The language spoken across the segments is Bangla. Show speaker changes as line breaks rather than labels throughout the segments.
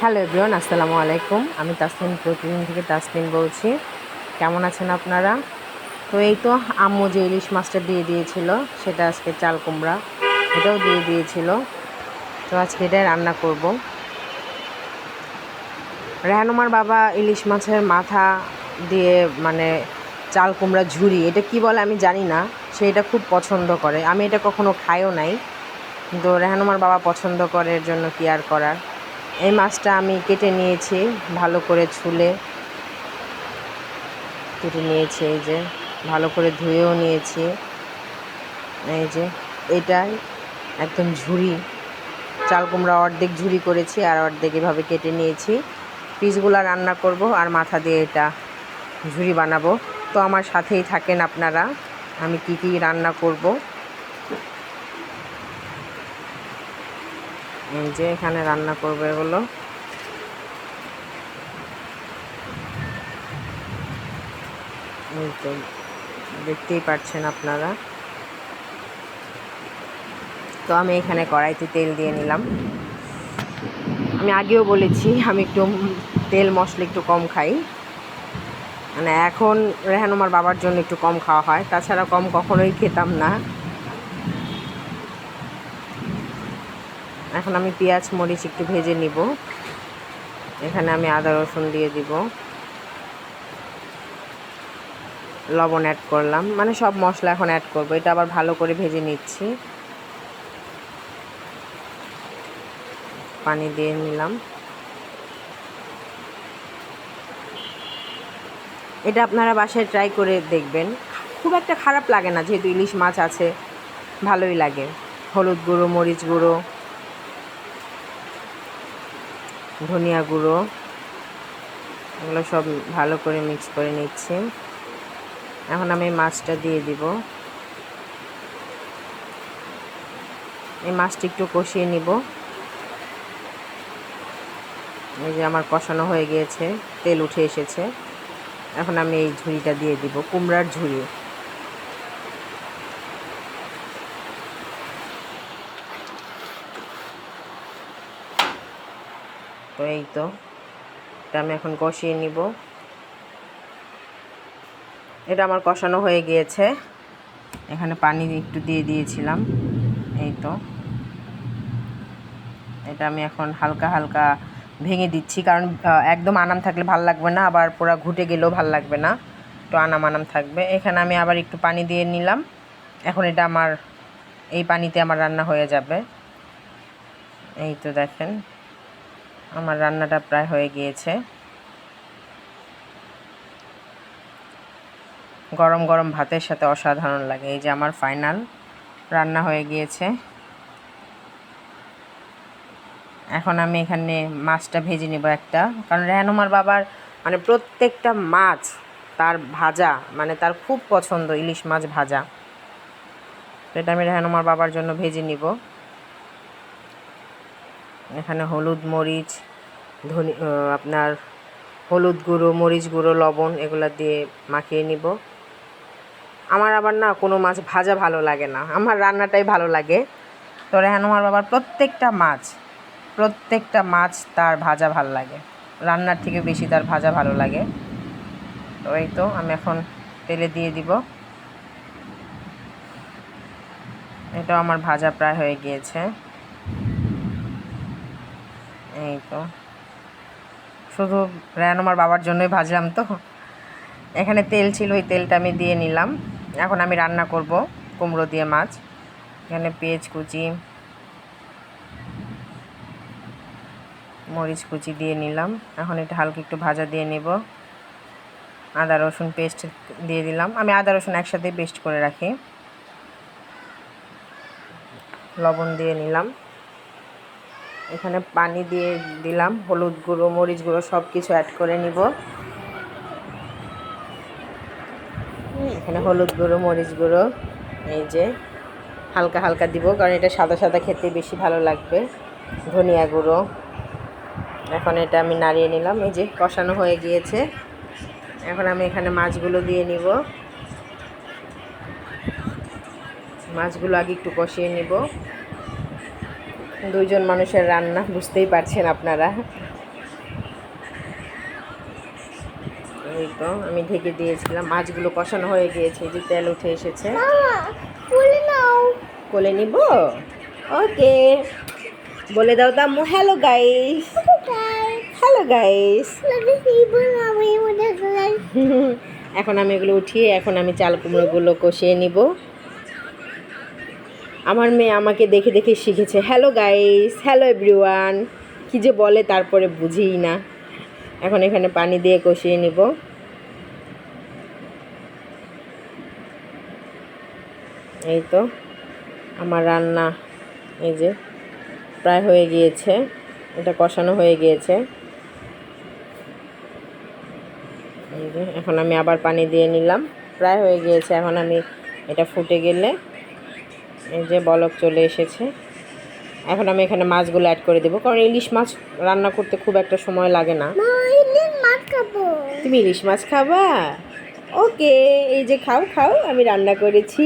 হ্যালো এভরিওয়ান, আসসালামু আলাইকুম। আমি তাসনিম, প্রতিদিন থেকে তাসনিম বলছি। কেমন আছেন আপনারা? তো এই তো আম্মু যে ইলিশ মাছটা দিয়ে দিয়েছিল, সেটা আজকে চাল কুমড়া এটাও দিয়ে দিয়েছিল। তো আজকে এটাই রান্না করব। রেহানুমার বাবা ইলিশ মাছের মাথা দিয়ে মানে চাল কুমড়া ঝুরি, এটা কি বলে আমি জানি না, সে এটা খুব পছন্দ করে। আমি এটা কখনো খাইও নাই, কিন্তু রেহানুমার বাবা পছন্দ করে, এর জন্য কি আর করার। এই মাছটা আমি কেটে নিয়েছি, ভালো করে ছুলে কেটে নিয়েছি। এই যে ভালো করে ধুয়েও নিয়েছি। এই যে এটাই একদম ঝুরি, চাল কুমড়া অর্ধেক ঝুরি করেছি আর অর্ধেক এভাবে কেটে নিয়েছি। পিসগুলো রান্না করব আর মাথা দিয়ে এটা ঝুরি বানাবো। তো আমার সাথেই থাকেন আপনারা, আমি কি কি রান্না করব। এই যে এখানে রান্না করবো এগুলো। এই তো দেখতেই পাচ্ছেন আপনারা। তো আমি এখানে কড়াইতে তেল দিয়ে নিলাম। আমি আগেও বলেছি আমি একটু তেল মশলা একটু কম খাই, মানে এখন রেহানুমার বাবার জন্য একটু কম খাওয়া হয়, তাছাড়া কম কখনোই খেতাম না। এখন আমি পেঁয়াজ মরিচ একটু ভেজে নিব। এখানে আমি আদা রসুন দিয়ে দিব, লবণ অ্যাড করলাম, মানে সব মশলা এখন অ্যাড করব। এটা আবার ভালো করে ভেজে নিচ্ছি, পানি দিয়ে নিলাম। এটা আপনারা বাসায় ট্রাই করে দেখবেন, খুব একটা খারাপ লাগে না, যেহেতু ইলিশ মাছ আছে, ভালোই লাগে। হলুদ গুঁড়ো, মরিচ গুঁড়ো, ধনিয়া গুঁড়ো, এগুলো সব ভালো করে মিক্স করে নিচ্ছি। এখন আমি মাছটা দিয়ে দিব। এই মাছটা একটু কষিয়ে নিব। এই যে আমার কষানো হয়ে গিয়েছে, তেল উঠে এসেছে। এখন আমি এই ঝুড়িটা দিয়ে দিব, কুমড়ার ঝুড়ি। তো এই তো এটা আমি এখন কষিয়ে নিব। এটা আমার কষানো হয়ে গিয়েছে, এখানে পানি একটু দিয়ে দিয়েছিলাম। এই তো এটা আমি এখন হালকা হালকা ভেঙে দিচ্ছি, কারণ একদম আনাম থাকলে ভাল লাগবে না, আবার পুরো ঘুটে গেলেও ভাল লাগবে না, একটু আনাম আনাম থাকবে। এখানে আমি আবার একটু পানি দিয়ে নিলাম। এখন এটা আমার এই পানিতে আমার রান্না হয়ে যাবে। এই তো দেখেন আমার রান্নাটা প্রায় হয়ে গিয়েছে। গরম গরম ভাতের সাথে অসাধারণ লাগে। এই যে আমার ফাইনাল রান্না হয়ে গিয়েছে। এখন আমি এখানে মাছটা ভেজে নেব একটা, কারণ রেহানুমার বাবার মানে প্রত্যেকটা মাছ তার ভাজা, মানে তার খুব পছন্দ ইলিশ মাছ ভাজা। এটা আমি রেহানুমার বাবার জন্য ভেজে নিব। এখানে হলুদ মরিচ আপনার হলুদ গুঁড়ো, মরিচ গুঁড়ো, লবণ এগুলো দিয়ে মাখিয়ে নিব। আমার আবার না কোনো মাছ ভাজা ভালো লাগে না, আমার রান্নাটাই ভালো লাগে। তো রেহানুমার বাবার প্রত্যেকটা মাছ তার ভাজা ভালো লাগে, রান্নার থেকে বেশি তার ভাজা ভালো লাগে। তো এই তো আমি এখন তেলে দিয়ে দিব। এটাও আমার ভাজা প্রায় হয়ে গিয়েছে। এই তো শুধু রেহানুমার বাবার জন্যই ভাজলাম। তো এখানে তেল ছিল, ওই তেলটা আমি দিয়ে নিলাম। এখন আমি রান্না করব কুমড়ো দিয়ে মাছ। এখানে পেঁয়াজ কুচি, মরিচ কুচি দিয়ে নিলাম। এখন এটা হালকা একটু ভাজা দিয়ে নেব। আদা রসুন পেস্ট দিয়ে দিলাম, আমি আদা রসুন একসাথে পেস্ট করে রাখি। লবণ দিয়ে নিলাম। এখানে পানি দিয়ে দিলাম, হলুদ গুঁড়ো, মরিচ গুঁড়ো সব কিছু অ্যাড করে নিব। এখানে হলুদ গুঁড়ো, মরিচ গুঁড়ো এই যে হালকা হালকা দিব, কারণ এটা সাদা সাদা খেতে বেশি ভালো লাগবে। ধনিয়া গুঁড়ো। এখন এটা আমি নাড়িয়ে নিলাম। এই যে কষানো হয়ে গিয়েছে। এখন আমি এখানে মাছগুলো দিয়ে নিব। মাছগুলো আগে একটু কষিয়ে নিব। দুইজন মানুষের রান্না, বুঝতেই পারছেন আপনারা। এই তো আমি ঢেকে দিয়েছিলাম, মাছগুলো কষানো হয়ে গিয়েছে, যে তেল উঠে এসেছে। কোলে নিব, ওকে। বলে দাও দাম্মু হ্যালো গাইস, হ্যালো গাইস। এখন আমি এগুলো উঠিয়ে এখন আমি চাল কুমড়োগুলো কষিয়ে নিব। আমার মেয়ে আমাকে দেখে দেখে শিখেছে হ্যালো গাইস, হ্যালো এভরিওয়ান, কী যে বলে তারপরে বুঝিই না। এখন এখানে পানি দিয়ে কষিয়ে নিব। এই তো আমার রান্না এই যে প্রায় হয়ে গিয়েছে, এটা কষানো হয়ে গিয়েছে। এই যে এখন আমি আবার পানি দিয়ে নিলাম, প্রায় হয়ে গিয়েছে। এখন আমি এটা ফুটে গেলে এই যে বলক চলে এসেছে, এখন আমি এখানে মাছগুলো অ্যাড করে দেবো, কারণ ইলিশ মাছ রান্না করতে খুব একটা সময় লাগে না। তুমি ইলিশ মাছ খাবা? ওকে, এই যে খাও খাও, আমি রান্না করেছি।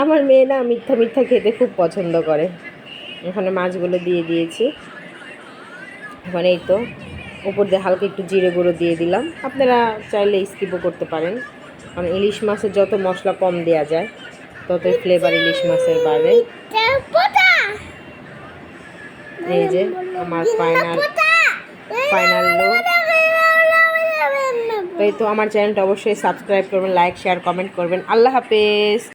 আমার মেয়ে না মিথ্যা মিথ্যা খেতে খুব পছন্দ করে। এখানে মাছগুলো দিয়ে দিয়েছি। এখন এই তো উপর দিয়ে হালকা একটু জিরে গুঁড়ো দিয়ে দিলাম, আপনারা চাইলে স্কিপও করতে পারেন, কারণ ইলিশ মাছের যত মশলা কম দেওয়া যায় ততই ফ্লেভার ইলিশ মাছের বাড়ে। এই যে আমার ফাইনাল লুক। তো এই তো আমার চ্যানেলটা অবশ্যই সাবস্ক্রাইব করবেন, লাইক শেয়ার কমেন্ট করবেন। আল্লাহ হাফেজ।